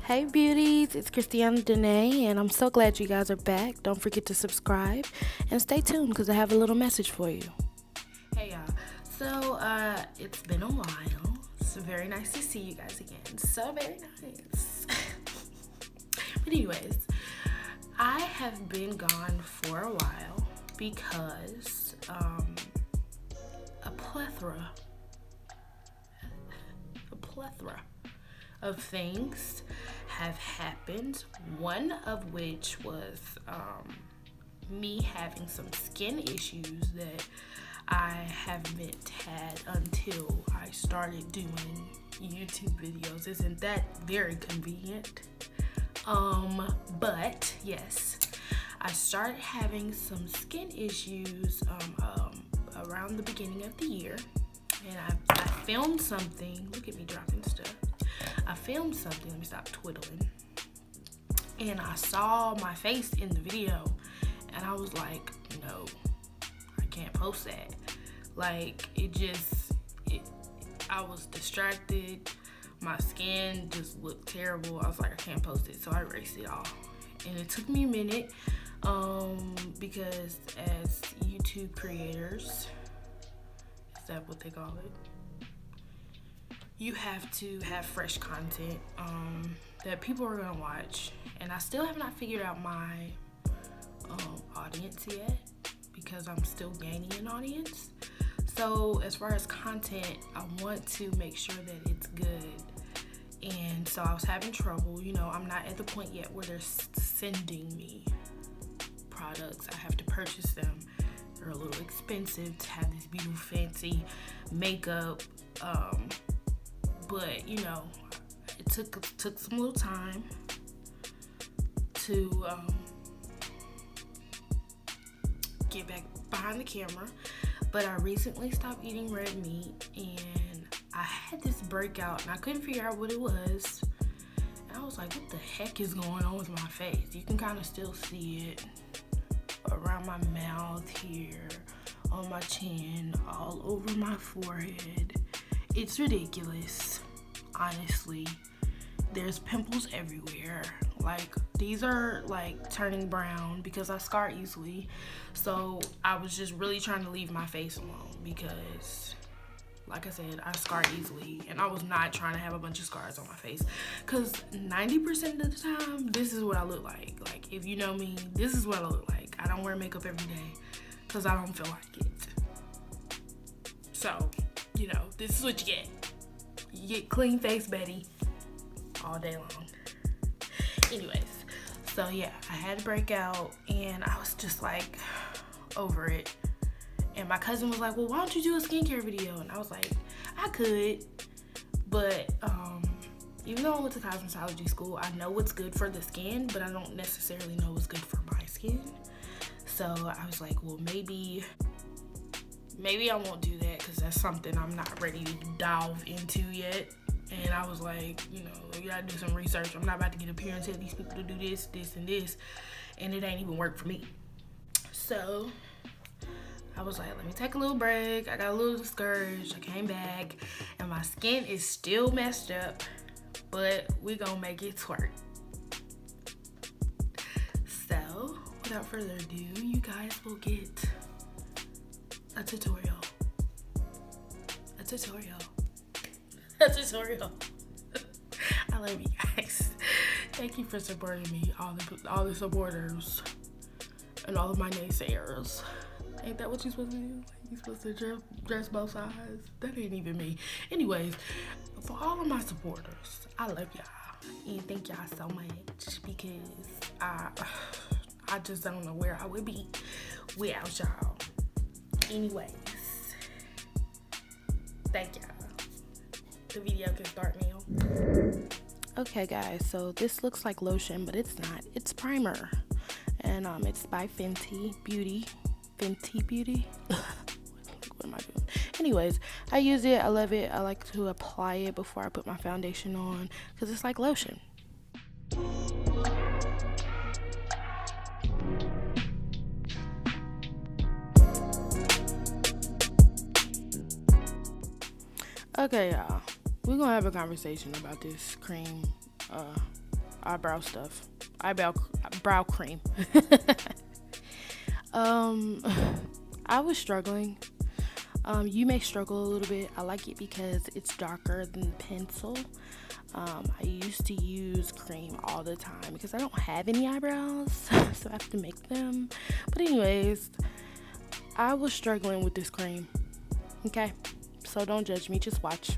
Hey beauties, it's Christiana Danae, and I'm so glad you guys are back. Don't forget to subscribe and stay tuned because I have a little message for you. Hey y'all, so it's been a while. It's very nice to see you guys again. So very nice. But anyways, I have been gone for a while because a plethora of things have happened, one of which was me having some skin issues that I haven't had until I started doing YouTube videos. Isn't that very convenient? But yes, I started having some skin issues around the beginning of the year, and I filmed something. Look at me dropping stuff. I filmed something, let me stop twiddling, and I saw my face in the video, and I was like, no, I can't post that. Like, I was distracted, my skin just looked terrible. I was like, I can't post it, so I erased it all. And it took me a minute, because as YouTube creators, is that what they call it? You have to have fresh content that people are gonna watch, and I still have not figured out my audience yet because I'm still gaining an audience. So as far as content, I want to make sure that it's good, and so I was having trouble. You know, I'm not at the point yet where they're sending me products. I have to purchase them. They're a little expensive to have this beautiful fancy makeup. But you know, it took some little time to get back behind the camera. But I recently stopped eating red meat, and I had this breakout, and I couldn't figure out what it was. And I was like, what the heck is going on with my face? You can kind of still see it around my mouth here, on my chin, all over my forehead. It's ridiculous, honestly. There's pimples everywhere. Like, these are like turning brown because I scar easily. So I was just really trying to leave my face alone because, like I said, I scar easily, and I was not trying to have a bunch of scars on my face because 90% of the time, this is what I look like. Like, if you know me, this is what I look like. I don't wear makeup every day because I don't feel like it. So, you know, this is what you get. You get clean face Betty all day long. Anyways, so yeah, I had a breakout, and I was just like over it. And my cousin was like, well, why don't you do a skincare video? And I was like, I could, but even though I went to cosmetology school, I know what's good for the skin, but I don't necessarily know what's good for my skin. So I was like, well, maybe I won't do that because that's something I'm not ready to dive into yet. And I was like, you know, you gotta do some research. I'm not about to get up here and tell these people to do this, this, and this, and it ain't even work for me. So I was like, let me take a little break. I got a little discouraged. I came back, and my skin is still messed up, but we gonna make it twerk. So without further ado, you guys will get a tutorial. I love you guys. Thank you for supporting me, all the supporters, and all of my naysayers. Ain't that what you're supposed to do? You're supposed to dress both sides? That ain't even me. Anyways, for all of my supporters, I love y'all, and thank y'all so much because I just don't know where I would be without y'all. Anyways, thank y'all. The video can start now. Okay guys, so this looks like lotion, but it's not. It's primer, and it's by Fenty Beauty. What am I doing? Anyways, I use it. I love it. I like to apply it before I put my foundation on because it's like lotion. Okay, y'all. We're gonna have a conversation about this cream eyebrow stuff. Brow cream. I was struggling. You may struggle a little bit. I like it because it's darker than pencil. I used to use cream all the time because I don't have any eyebrows, so I have to make them. But anyways, I was struggling with this cream. Okay, so don't judge me, just watch.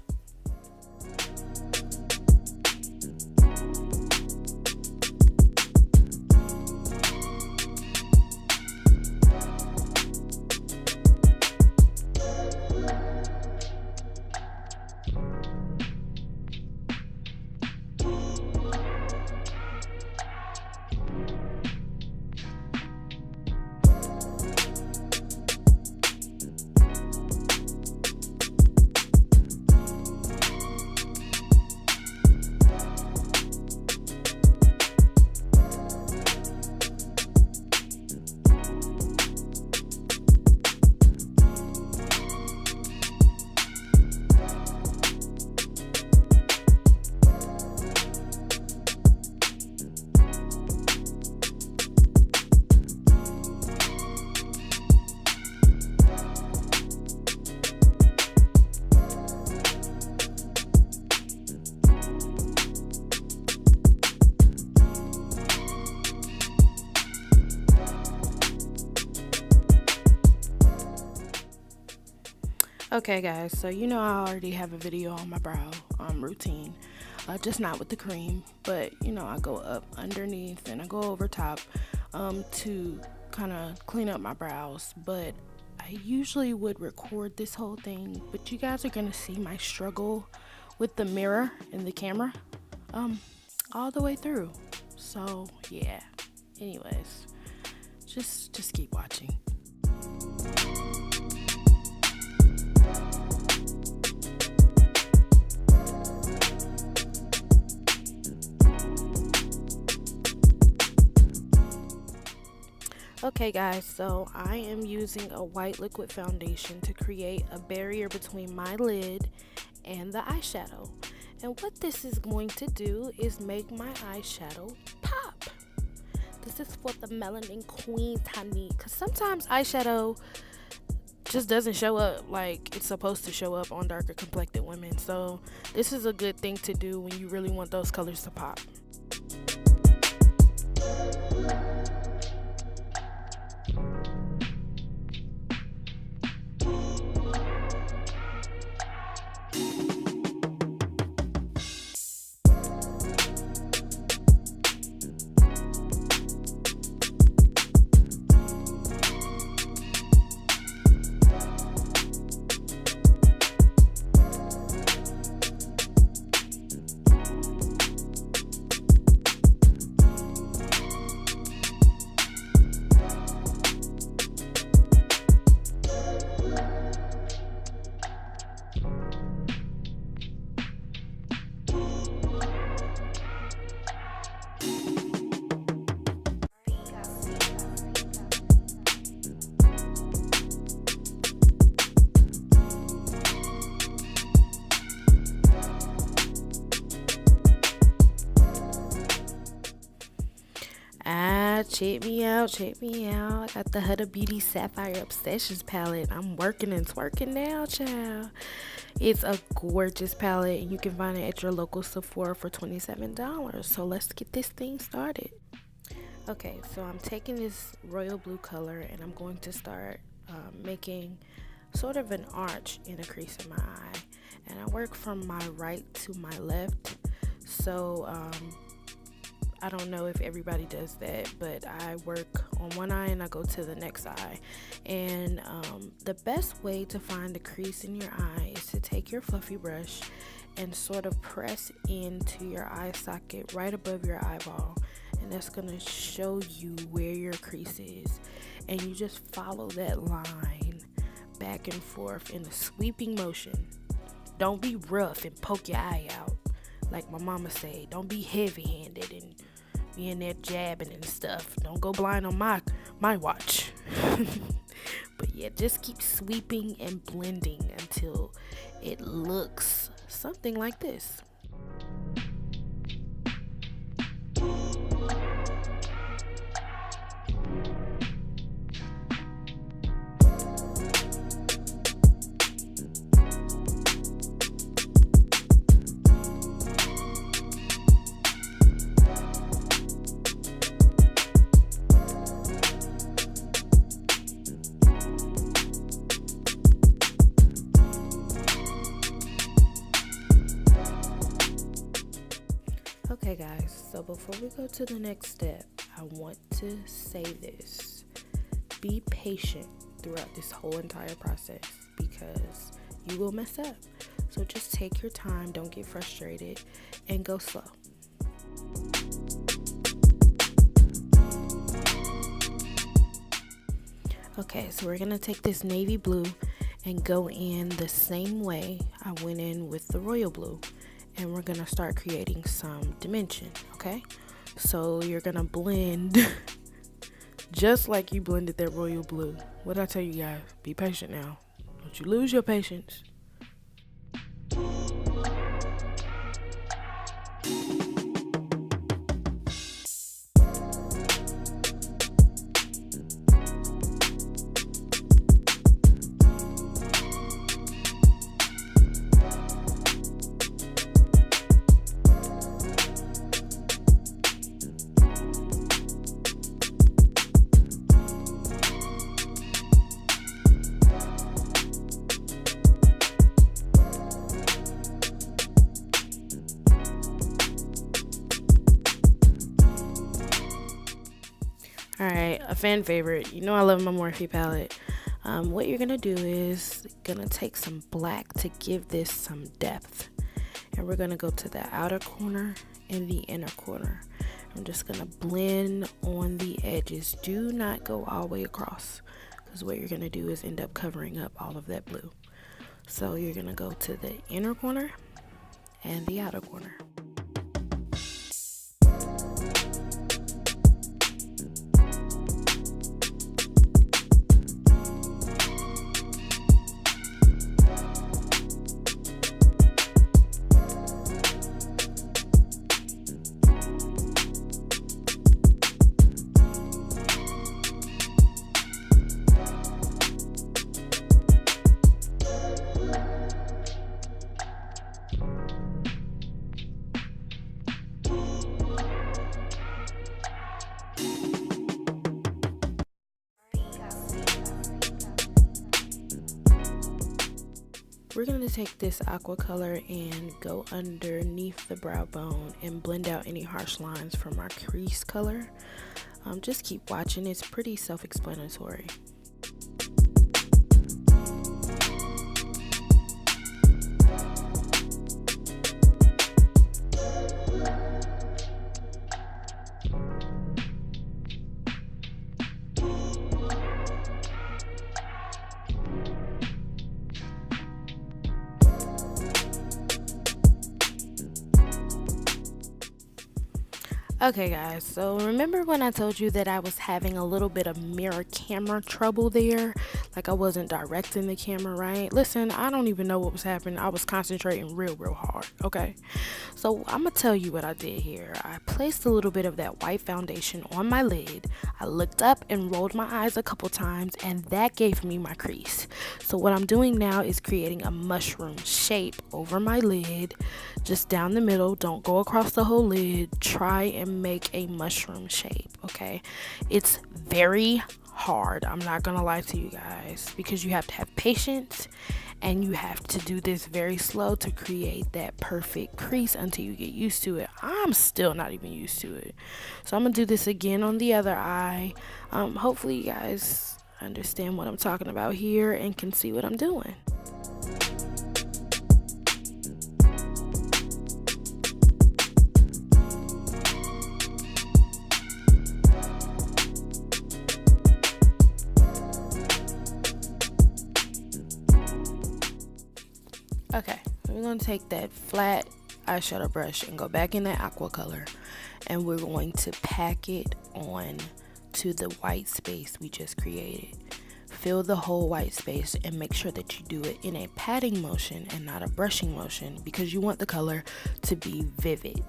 Okay guys, so you know I already have a video on my brow routine, just not with the cream, but you know I go up underneath and I go over top to kind of clean up my brows. But I usually would record this whole thing, but you guys are gonna see my struggle with the mirror and the camera all the way through. So yeah, anyways, just keep watching. Okay guys, so I am using a white liquid foundation to create a barrier between my lid and the eyeshadow. And what this is going to do is make my eyeshadow pop. This is for the melanin queens, honey, because sometimes eyeshadow just doesn't show up like it's supposed to show up on darker complected women. So this is a good thing to do when you really want those colors to pop. Check me out. I got the Huda Beauty Sapphire Obsessions palette. I'm working and twerking now, child. It's a gorgeous palette, and you can find it at your local Sephora for $27. So let's get this thing started. Okay, so I'm taking this royal blue color, and I'm going to start making sort of an arch in a crease in my eye. And I work from my right to my left. So I don't know if everybody does that, but I work on one eye and I go to the next eye. And the best way to find a crease in your eye is to take your fluffy brush and sort of press into your eye socket right above your eyeball, and that's going to show you where your crease is. And you just follow that line back and forth in a sweeping motion. Don't be rough and poke your eye out. Like my mama say, don't be heavy-handed and be in there jabbing and stuff. Don't go blind on my watch. But yeah, just keep sweeping and blending until it looks something like this. Okay guys, so before we go to the next step, I want to say this. Be patient throughout this whole entire process because you will mess up. So just take your time, don't get frustrated, and go slow. Okay, so we're gonna take this navy blue and go in the same way I went in with the royal blue, and we're gonna start creating some dimension. Okay, so you're gonna blend just like you blended that royal blue. What did I tell you guys? Be patient now, don't you lose your patience. Alright, a fan favorite. You know I love my Morphe palette. What you're gonna do is gonna take some black to give this some depth. And we're gonna go to the outer corner and the inner corner. I'm just gonna blend on the edges. Do not go all the way across, because what you're gonna do is end up covering up all of that blue. So you're gonna go to the inner corner and the outer corner. We're going to take this aqua color and go underneath the brow bone and blend out any harsh lines from our crease color. Just keep watching, it's pretty self-explanatory. Okay guys, so remember when I told you that I was having a little bit of mirror camera trouble there? Like I wasn't directing the camera right? Listen, I don't even know what was happening. I was concentrating real hard, okay? So I'm gonna tell you what I did here. I placed a little bit of that white foundation on my lid. I looked up and rolled my eyes a couple times, and that gave me my crease. So what I'm doing now is creating a mushroom shape over my lid, just down the middle. Don't go across the whole lid. Try and make a mushroom shape, okay? It's very hard, I'm not gonna lie to you guys, because you have to have patience and you have to do this very slow to create that perfect crease until you get used to it. I'm still not even used to it, so I'm gonna do this again on the other eye. Hopefully you guys understand what I'm talking about here and can see what I'm doing. Okay, we're going to take that flat eyeshadow brush and go back in that aqua color, and we're going to pack it on to the white space we just created. Fill the whole white space and make sure that you do it in a patting motion and not a brushing motion, because you want the color to be vivid.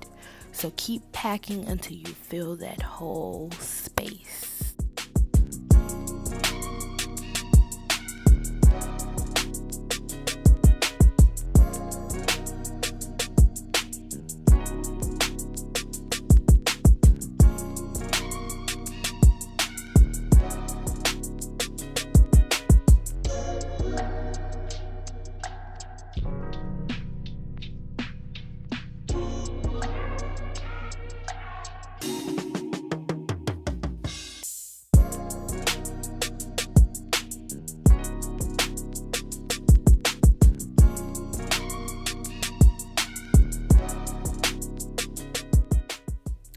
So keep packing until you fill that whole space.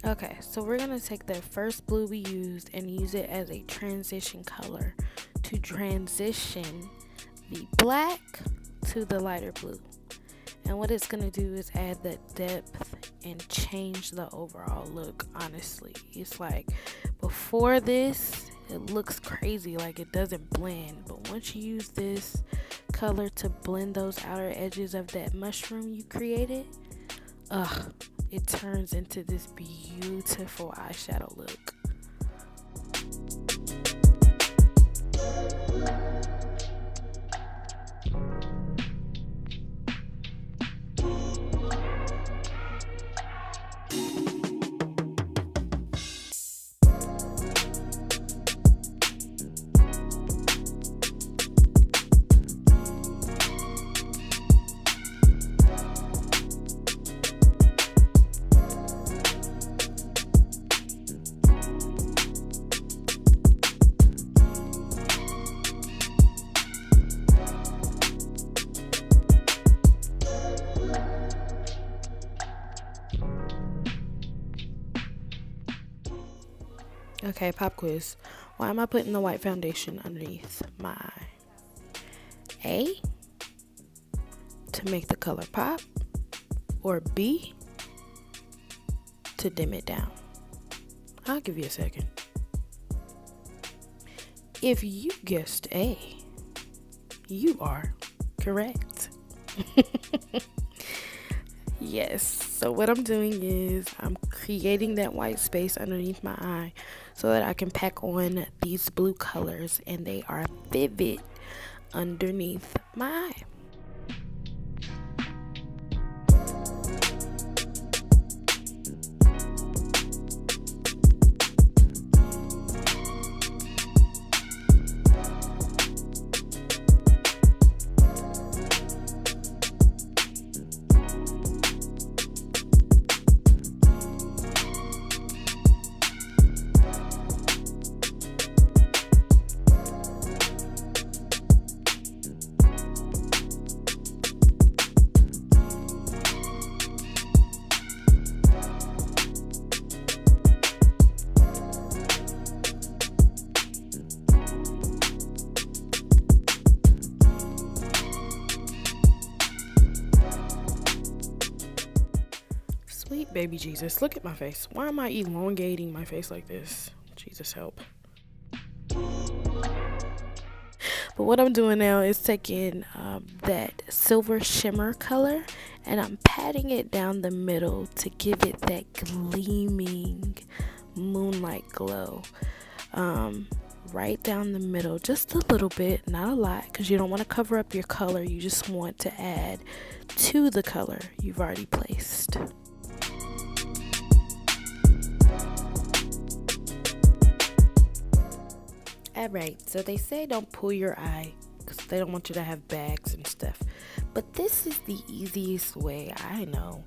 Okay, so we're gonna take that first blue we used and use it as a transition color to transition the black to the lighter blue. And what it's gonna do is add that depth and change the overall look. Honestly, it's like before this it looks crazy, like it doesn't blend, but once you use this color to blend those outer edges of that mushroom you created, it turns into this beautiful eyeshadow look. Okay, pop quiz. Why am I putting the white foundation underneath my eye? A, to make the color pop, or B, to dim it down? I'll give you a second. If you guessed A, you are correct. Yes, so what I'm doing is I'm creating that white space underneath my eye so that I can pack on these blue colors and they are vivid underneath my eye. Sweet baby Jesus, look at my face. Why am I elongating my face like this? Jesus help. But what I'm doing now is taking that silver shimmer color and I'm patting it down the middle to give it that gleaming moonlight glow. Right down the middle, just a little bit, not a lot, because you don't want to cover up your color. You just want to add to the color you've already placed. Alright, so they say don't pull your eye because they don't want you to have bags and stuff. But this is the easiest way I know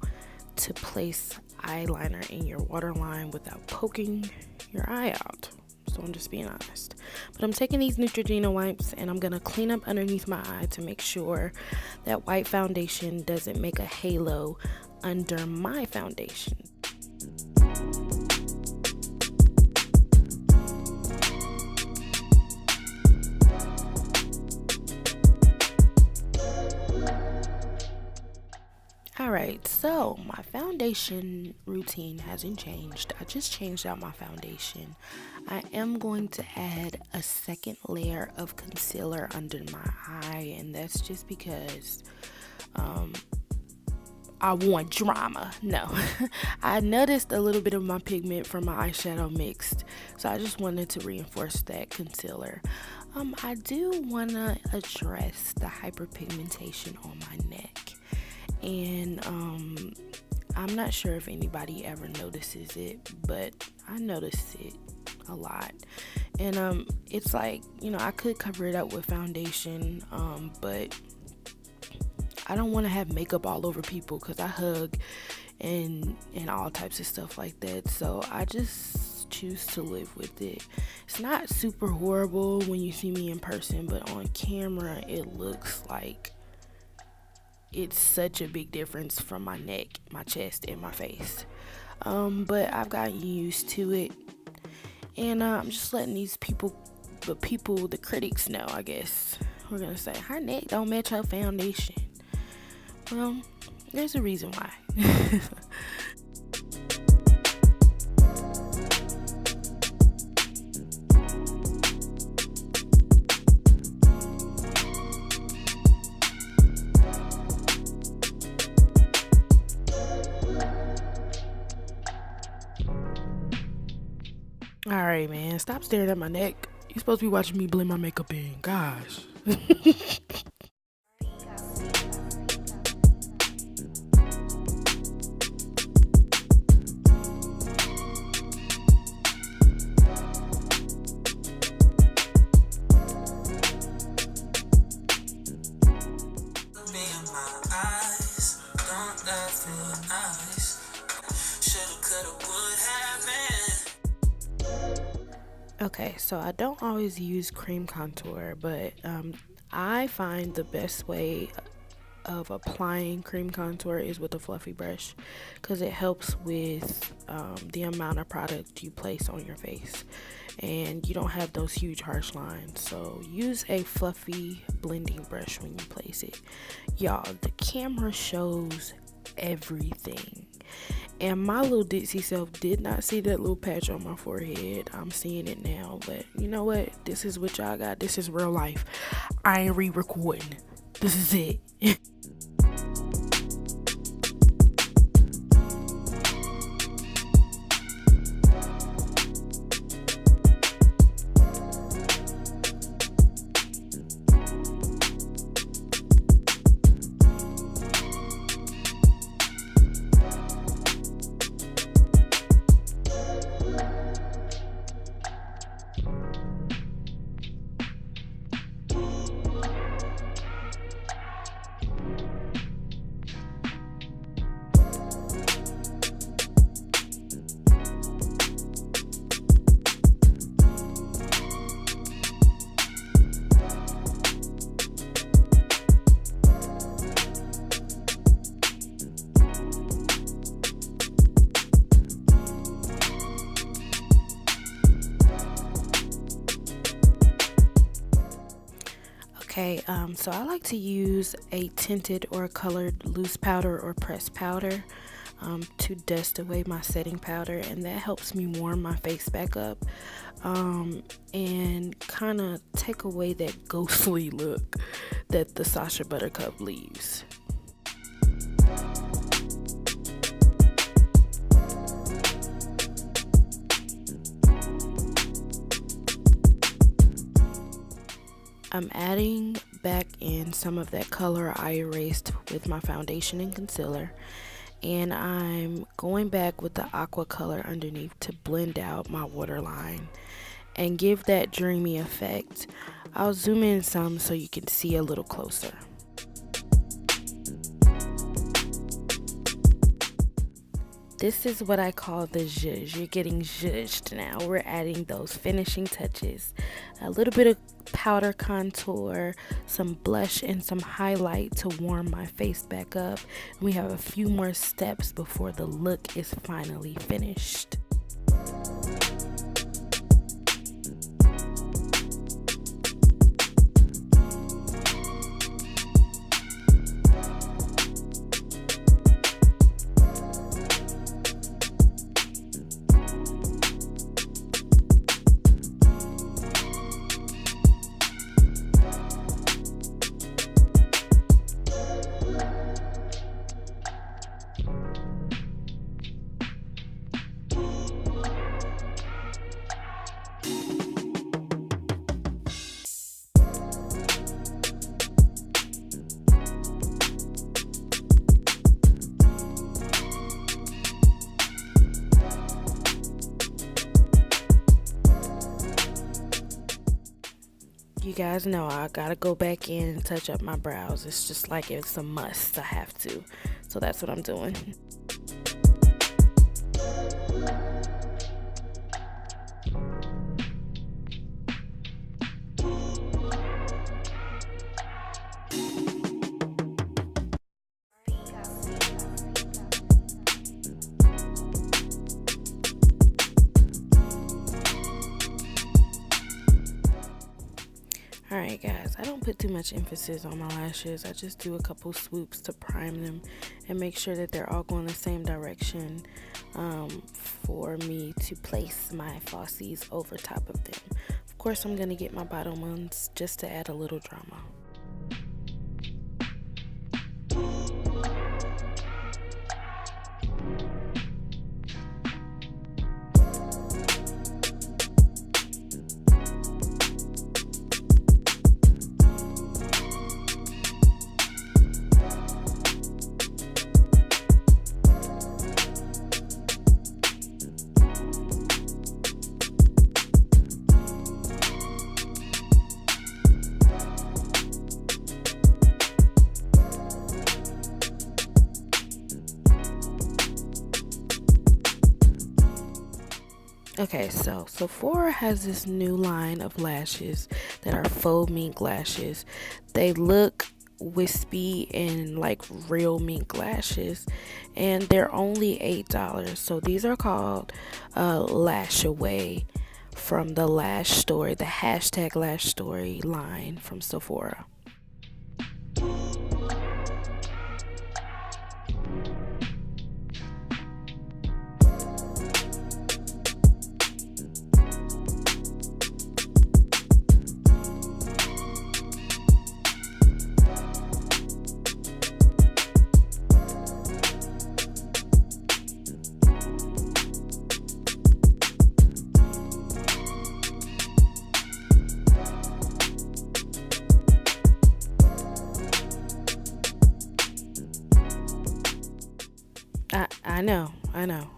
to place eyeliner in your waterline without poking your eye out. So I'm just being honest. But I'm taking these Neutrogena wipes and I'm going to clean up underneath my eye to make sure that white foundation doesn't make a halo under my foundation. Alright, so my foundation routine hasn't changed. I just changed out my foundation. I am going to add a second layer of concealer under my eye, and that's just because I want drama. No, I noticed a little bit of my pigment from my eyeshadow mixed, so I just wanted to reinforce that concealer. I do want to address the hyperpigmentation on my neck. And I'm not sure if anybody ever notices it, but I notice it a lot. And it's like, you know, I could cover it up with foundation, but I don't want to have makeup all over people because I hug and all types of stuff like that. So I just choose to live with it. It's not super horrible when you see me in person, but on camera it looks like it's such a big difference from my neck, my chest, and my face. But I've gotten used to it, and I'm just letting these people, the critics know, I guess. We're gonna say her neck don't match her foundation. Well, there's a reason why. Alright, man, stop staring at my neck. You're supposed to be watching me blend my makeup in. Gosh. Okay, so I don't always use cream contour, but I find the best way of applying cream contour is with a fluffy brush, because it helps with the amount of product you place on your face, and you don't have those huge harsh lines. So use a fluffy blending brush when you place it. Y'all, the camera shows everything. And my little ditzy self did not see that little patch on my forehead. I'm seeing it now, but you know what? This is what y'all got. This is real life. I ain't re-recording. This is it. Okay, so I like to use a tinted or colored loose powder or pressed powder to dust away my setting powder, and that helps me warm my face back up and kind of take away that ghostly look that the Sacha Buttercup leaves. I'm adding back in some of that color I erased with my foundation and concealer, and I'm going back with the aqua color underneath to blend out my waterline and give that dreamy effect. I'll zoom in some so you can see a little closer. This is what I call the zhuzh. You're getting zhuzhed now. We're adding those finishing touches. A little bit of powder contour, some blush, and some highlight to warm my face back up. And we have a few more steps before the look is finally finished. You guys know I gotta go back in and touch up my brows. It's just like it's a must. I have to. So that's what I'm doing. Alright guys, I don't put too much emphasis on my lashes. I just do a couple swoops to prime them and make sure that they're all going the same direction for me to place my falsies over top of them. Of course, I'm going to get my bottom ones just to add a little drama. Okay, so Sephora has this new line of lashes that are faux mink lashes. They look wispy and like real mink lashes, and they're only $8. So these are called Lashaway from the Lash Story, the hashtag Lash Story line from Sephora. I know.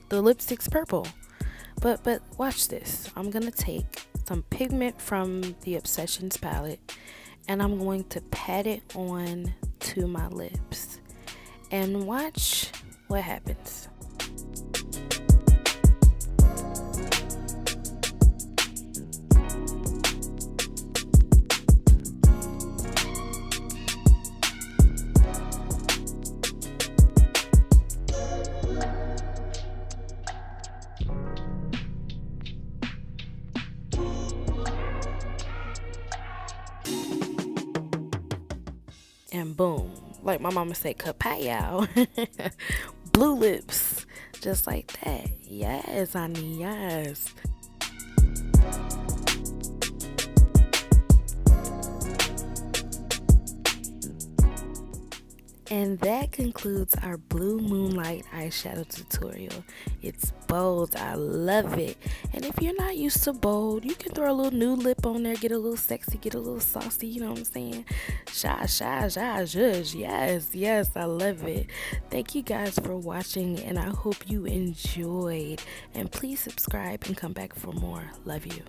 The lipstick's purple. But watch this. I'm gonna take some pigment from the Obsessions palette and I'm going to pat it on to my lips. And watch what happens. And boom, like my mama said, kapow. Blue lips, just like that. Yes, honey, yes. And that concludes our Blue Moonlight eyeshadow tutorial. It's bold, I love it. And if you're not used to bold, you can throw a little nude lip on there, get a little sexy, get a little saucy, you know what I'm saying? Zhuzh. Yes, I love it. Thank you guys for watching, and I hope you enjoyed. And please subscribe and come back for more. Love you.